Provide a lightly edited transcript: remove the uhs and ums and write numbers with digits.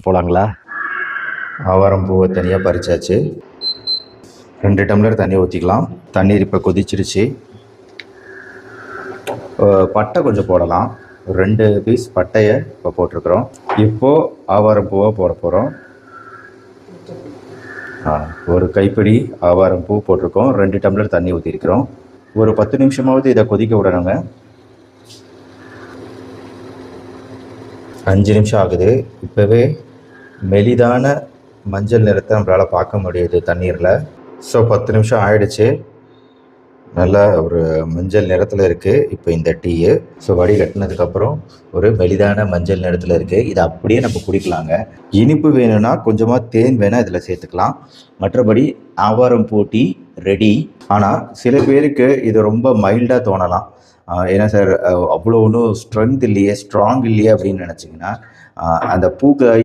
போகலாங்களா? ஆவாரம் பூவை தனியாக பறிச்சாச்சு. 2 டம்ளர் தண்ணி ஊற்றிக்கலாம். தண்ணீர் இப்போ கொதிச்சிருச்சு. பட்டை கொஞ்சம் போடலாம். 2 பீஸ் பட்டையை இப்போ போட்டிருக்கிறோம். இப்போது ஆவாரம் பூவை போட போகிறோம். ஒரு கைப்பிடி ஆவாரம் பூ போட்டிருக்கோம். 2 டம்ளர் தண்ணி ஊற்றிருக்கிறோம். ஒரு 10 நிமிஷமாவது இதை கொதிக்க விடணுங்க. 5 நிமிஷம் ஆகுது. இப்போவே மெலிதான மஞ்சள் நிறத்தை நம்மளால் பார்க்க முடியுது தண்ணீரில். ஸோ 10 நிமிஷம் ஆயிடுச்சு. நல்லா ஒரு மஞ்சள் நிறத்தில் இருக்குது இப்போ இந்த டீயு. ஸோ வடிகட்டினதுக்கப்புறம் ஒரு மெலிதான மஞ்சள் நிறத்தில் இருக்குது. இதை அப்படியே நம்ம குடிக்கலாங்க. இனிப்பு வேணும்னா கொஞ்சமாக தேன் வேணால் இதில் சேர்த்துக்கலாம். மற்றபடி ஆவாரம் பூ டீ ரெடி. ஆனால் சில பேருக்கு இது ரொம்ப மைல்டாக தோணலாம். ஏன்னா சார் அவ்வளோ ஒன்றும் ஸ்ட்ராங் இல்லையே அப்படின்னு நினச்சிங்கன்னா அந்த பூக்களை